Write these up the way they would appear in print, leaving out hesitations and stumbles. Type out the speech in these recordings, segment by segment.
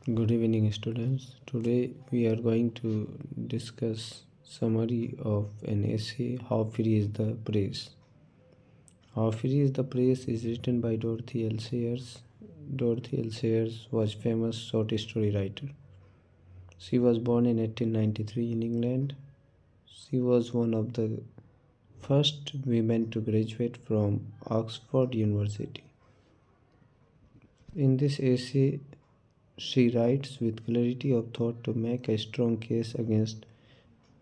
Good evening, students. Today we are going to discuss summary of an essay, How Free is the Press. How Free is the Press is written by Dorothy L. Sayers. Dorothy L. Sayers was famous short story writer. She was born in 1893 in England. She was one of the first women to graduate from Oxford University. In this essay, she writes with clarity of thought to make a strong case against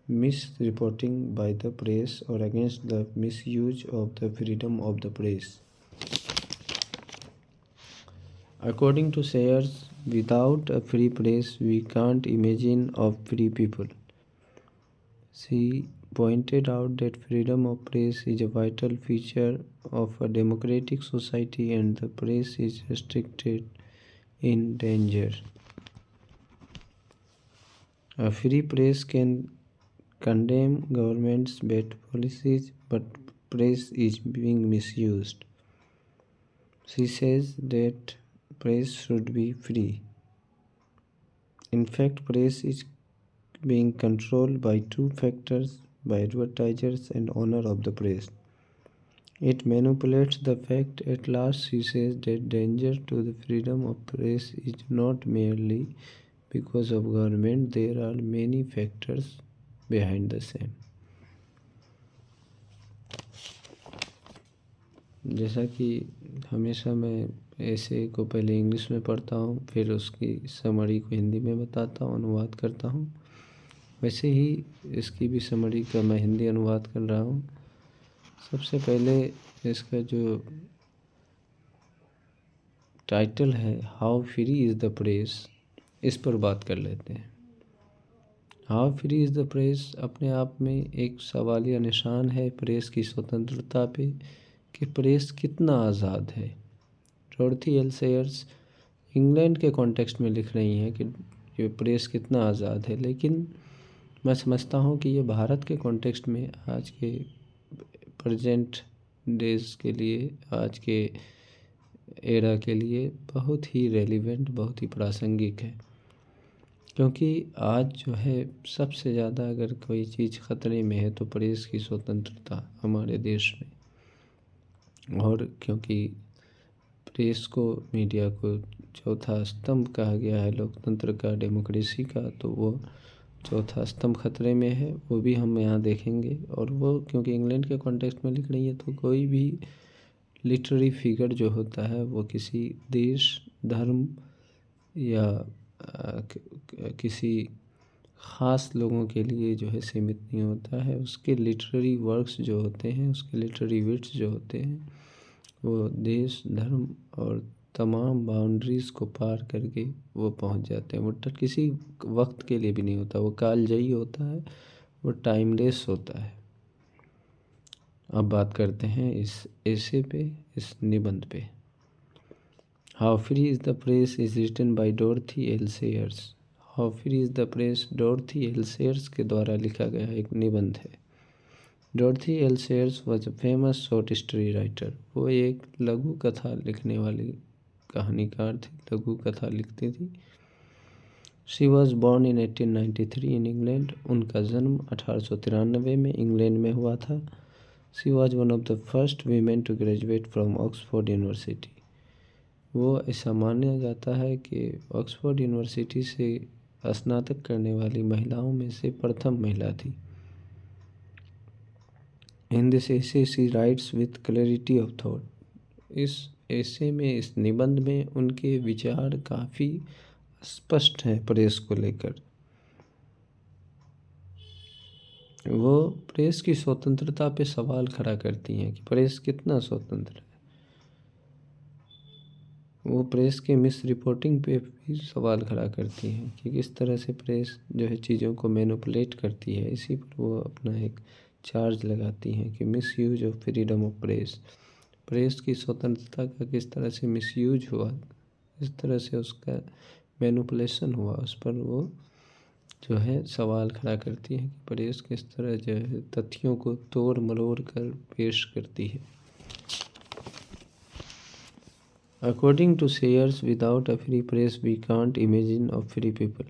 misreporting by the press or against the misuse of the freedom of the press. According to Sayers, without a free press, we can't imagine of free people. She pointed out that freedom of press is a vital feature of a democratic society and the press is restricted in danger. A free press can condemn government's bad policies, but press is being misused. She says that press should be free. In fact, press is being controlled by two factors, by advertisers and owner of the press. It manipulates the fact. At last, she says that danger to the freedom of press is not merely because of government, there are many factors behind the same. जैसा कि हमेशा मैं ऐसे को पहले English में पढ़ता हूँ, फिर उसकी समरी को हिंदी में बताता हूँ, अनुवाद करता हूँ, वैसे ही इसकी भी समरी का मैं हिंदी अनुवाद कर रहा हूँ। सबसे पहले इसका जो टाइटल है, how free is the press, इस पर बात कर लेते हैं। How free is the press अपने आप में एक सवालिया निशान है प्रेस की स्वतंत्रता पे कि प्रेस कितना आज़ाद है। डोरथी एल सेयर्स इंग्लैंड के कॉन्टेक्स्ट में लिख रही हैं कि ये प्रेस कितना आज़ाद है, लेकिन मैं समझता हूँ कि ये भारत के कॉन्टेक्स्ट में आज के प्रेजेंट डेज के लिए, आज के एरा के लिए बहुत ही रेलिवेंट, बहुत ही प्रासंगिक है। क्योंकि आज जो है सबसे ज़्यादा अगर कोई चीज़ ख़तरे में है तो प्रेस की स्वतंत्रता हमारे देश में। और क्योंकि प्रेस को, मीडिया को चौथा स्तंभ कहा गया है लोकतंत्र का, डेमोक्रेसी का, तो वो चौथा स्तंभ खतरे में है, वो भी हम यहाँ देखेंगे। और वो क्योंकि इंग्लैंड के कॉन्टेक्स्ट में लिख रही है तो कोई भी लिटरेरी फिगर जो होता है वो किसी देश, धर्म या किसी ख़ास लोगों के लिए जो है सीमित नहीं होता है। उसके लिटरेरी वर्क्स जो होते हैं, उसके लिटरेरी विट्स जो होते हैं, वो देश, धर्म और तमाम बाउंड्रीज़ को पार करके वो पहुंच जाते हैं। वो किसी वक्त के लिए भी नहीं होता, वो कालजयी होता है, वो टाइमलेस होता है। अब बात करते हैं इस एसे पे, इस निबंध पे। How free is the press is written by Dorothy L Sayers. How free is the press Dorothy L Sayers के द्वारा लिखा गया एक निबंध है। Dorothy L Sayers was a famous short story writer. वो एक लघु कथा लिखने वाली कहानीकार थी, लघु कथा लिखती थी। She was born in 1893 in England. उनका जन्म 1893 में इंग्लैंड में हुआ था। She was one of the first women to graduate from Oxford University. वो ऐसा माना जाता है कि ऑक्सफोर्ड यूनिवर्सिटी से स्नातक करने वाली महिलाओं में से प्रथम महिला थी। In this essay she writes with clarity of thought. इस एसे में, इस निबंध में उनके विचार काफ़ी स्पष्ट हैं प्रेस को लेकर। वो प्रेस की स्वतंत्रता पे सवाल खड़ा करती हैं कि प्रेस कितना स्वतंत्र है। वो प्रेस के मिस रिपोर्टिंग पे भी सवाल खड़ा करती हैं कि किस तरह से प्रेस जो है चीज़ों को मैनिपुलेट करती है। इसी पर वो अपना एक चार्ज लगाती हैं कि miss use of freedom of press, press की स्वतंत्रता का किस तरह से मिसयूज हुआ, इस तरह से उसका मैनिपुलेशन हुआ, उस पर वो जो है सवाल खड़ा करती है कि प्रेस किस तरह जो है तथ्यों को तोड़ मरोड़ कर पेश करती है। According to Sayers without a free press we can't imagine of free people.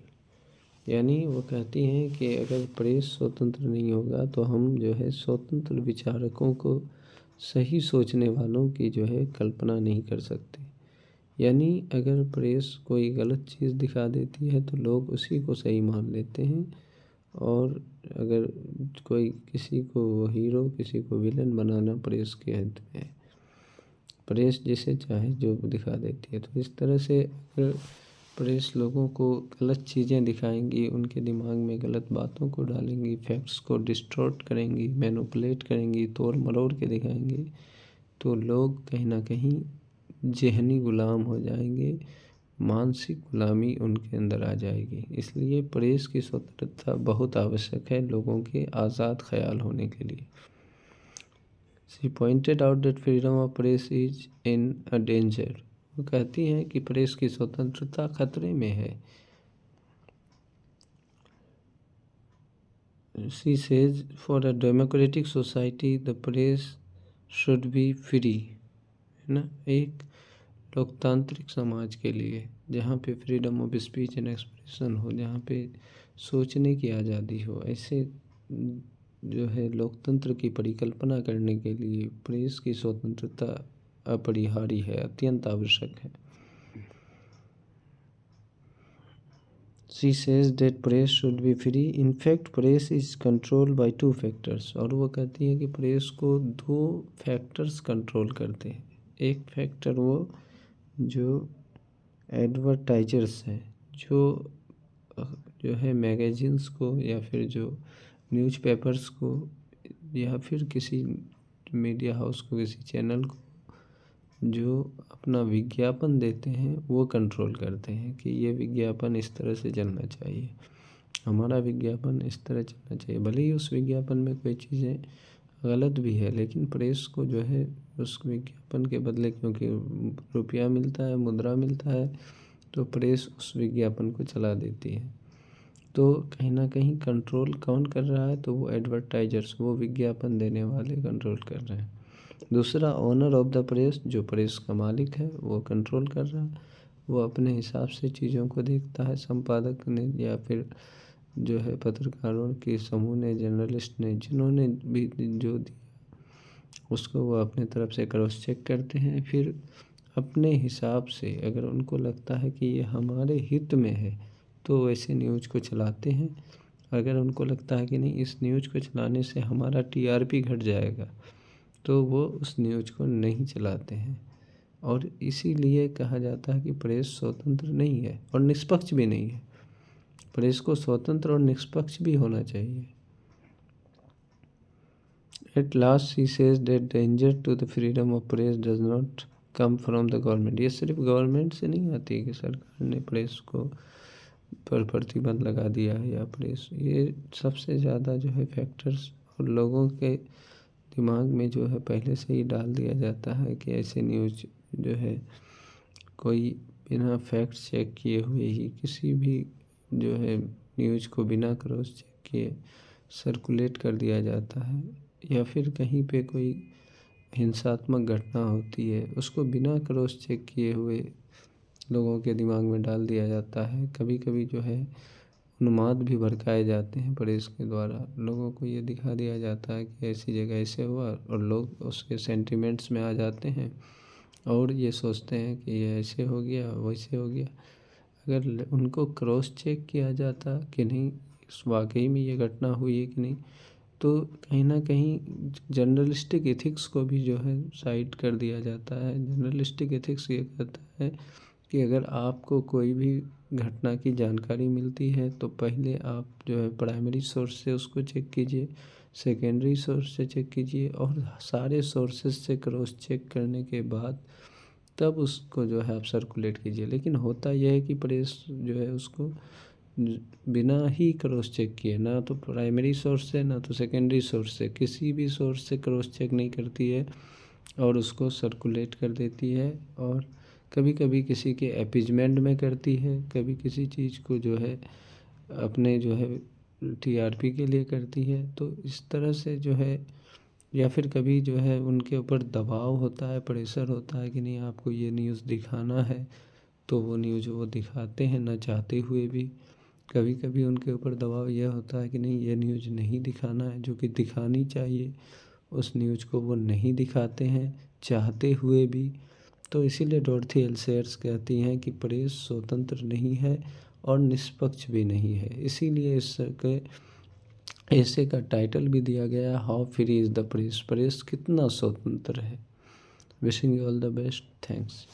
यानी वो कहती हैं कि अगर प्रेस स्वतंत्र नहीं होगा तो हम जो है स्वतंत्र विचारकों को, सही सोचने वालों की जो है कल्पना नहीं कर सकते। यानी अगर प्रेस कोई गलत चीज़ दिखा देती है तो लोग उसी को सही मान लेते हैं, और अगर कोई किसी को हीरो किसी को विलन बनाना प्रेस के हित में है, प्रेस जिसे चाहे जो दिखा देती है। तो इस तरह से अगर प्रेस लोगों को गलत चीज़ें दिखाएंगी, उनके दिमाग में गलत बातों को डालेंगी, फैक्ट्स को डिस्टॉर्ट करेंगी, मैनिपुलेट करेंगी, तोड़ मरोड़ के दिखाएंगे, तो लोग कहीं ना कहीं ज़हनी गुलाम हो जाएंगे, मानसिक गुलामी उनके अंदर आ जाएगी। इसलिए प्रेस की स्वतंत्रता बहुत आवश्यक है लोगों के आज़ाद ख्याल होने के लिए। She pointed out that freedom of press is in a danger। वो कहती हैं कि प्रेस की स्वतंत्रता खतरे में है। She says for a democratic society the press should be free, है ना। एक लोकतांत्रिक समाज के लिए जहाँ पे freedom of speech and expression हो, जहाँ पे सोचने की आज़ादी हो, ऐसे जो है लोकतंत्र की परिकल्पना करने के लिए प्रेस की स्वतंत्रता अपरिहार्य है, अत्यंत आवश्यक है। She says that press should be free। In fact, press is controlled by two factors। और वो कहती है कि प्रेस को दो फैक्टर्स कंट्रोल करते हैं। एक फैक्टर वो जो एडवर्टाइजर्स हैं, जो है मैगजीन्स को या फिर जो न्यूज़पेपर्स को या फिर किसी मीडिया हाउस को, किसी चैनल को जो अपना विज्ञापन देते हैं वो कंट्रोल करते हैं कि ये विज्ञापन इस तरह से चलना चाहिए, हमारा विज्ञापन इस तरह चलना चाहिए। भले ही उस विज्ञापन में कोई चीज़ें गलत भी है, लेकिन प्रेस को जो है उस विज्ञापन के बदले, क्योंकि रुपया मिलता है, मुद्रा मिलता है, तो प्रेस उस विज्ञापन को चला देती है। तो कहीं ना कहीं कंट्रोल कौन कर रहा है, तो वो एडवर्टाइजर्स, वो विज्ञापन देने वाले कंट्रोल कर रहे हैं। दूसरा ओनर ऑफ द प्रेस, जो प्रेस का मालिक है, वो कंट्रोल कर रहा है। वो अपने हिसाब से चीज़ों को देखता है, संपादक ने या फिर जो है पत्रकारों के समूह ने, जर्नलिस्ट ने, जिन्होंने भी जो दिया उसको वो अपने तरफ से क्रॉस चेक करते हैं। फिर अपने हिसाब से अगर उनको लगता है कि ये हमारे हित में है तो वैसे न्यूज़ को चलाते हैं। अगर उनको लगता है कि नहीं, इस न्यूज़ को चलाने से हमारा टीआरपी घट जाएगा, तो वो उस न्यूज़ को नहीं चलाते हैं। और इसीलिए कहा जाता है कि प्रेस स्वतंत्र नहीं है और निष्पक्ष भी नहीं है। प्रेस को स्वतंत्र और निष्पक्ष भी होना चाहिए। At last she says that danger to the freedom of press does not come from the government. ये सिर्फ गवर्नमेंट से नहीं आती कि सरकार ने प्रेस को पर प्रतिबंध लगा दिया है या प्रेस, ये सबसे ज़्यादा जो है फैक्टर्स और लोगों के दिमाग में जो है पहले से ही डाल दिया जाता है कि ऐसे न्यूज़ जो है कोई बिना फैक्ट चेक किए हुए ही किसी भी जो है न्यूज़ को बिना क्रॉस चेक किए सर्कुलेट कर दिया जाता है। या फिर कहीं पे कोई हिंसात्मक घटना होती है, उसको बिना क्रॉस चेक किए हुए लोगों के दिमाग में डाल दिया जाता है। कभी कभी जो है उन्माद भी भड़काए जाते हैं प्रेस के द्वारा। लोगों को ये दिखा दिया जाता है कि ऐसी जगह ऐसे हुआ, और लोग उसके सेंटिमेंट्स में आ जाते हैं और ये सोचते हैं कि ये ऐसे हो गया, वैसे हो गया। अगर उनको क्रॉस चेक किया जाता कि नहीं, इस वाकई में ये घटना हुई है कि नहीं, तो कहीं ना कहीं जर्नलिस्टिक एथिक्स को भी जो है साइड कर दिया जाता है। जर्नलिस्टिक एथिक्स ये कहता है कि अगर आपको कोई भी घटना की जानकारी मिलती है तो पहले आप जो है प्राइमरी सोर्स से उसको चेक कीजिए, सेकेंडरी सोर्स से चेक कीजिए, और सारे सोर्सेज से क्रॉस चेक करने के बाद तब उसको जो है आप सर्कुलेट कीजिए। लेकिन होता यह है कि प्रेस जो है उसको बिना ही क्रॉस चेक किए, ना तो प्राइमरी सोर्स से ना तो सेकेंडरी सोर्स से, किसी भी सोर्स से क्रॉस चेक नहीं करती है और उसको सर्कुलेट कर देती है। और कभी कभी किसी के अपीजमेंट में करती है, कभी किसी चीज़ को जो है अपने जो है टीआरपी के लिए करती है। तो इस तरह से जो है या फिर कभी जो है उनके ऊपर दबाव होता है, प्रेशर होता है कि नहीं आपको ये न्यूज़ दिखाना है, तो वो न्यूज़ वो दिखाते हैं ना चाहते हुए भी। कभी कभी उनके ऊपर दबाव यह होता है कि नहीं ये न्यूज़ नहीं दिखाना है, जो कि दिखानी चाहिए, उस न्यूज़ को वो नहीं दिखाते हैं चाहते हुए भी। तो इसीलिए डॉर्थी एल सेयर्स कहती हैं कि प्रेस स्वतंत्र नहीं है और निष्पक्ष भी नहीं है। इसीलिए इसके ऐसे का टाइटल भी दिया गया, how free is the press, press कितना स्वतंत्र है। Wishing you all the best, thanks.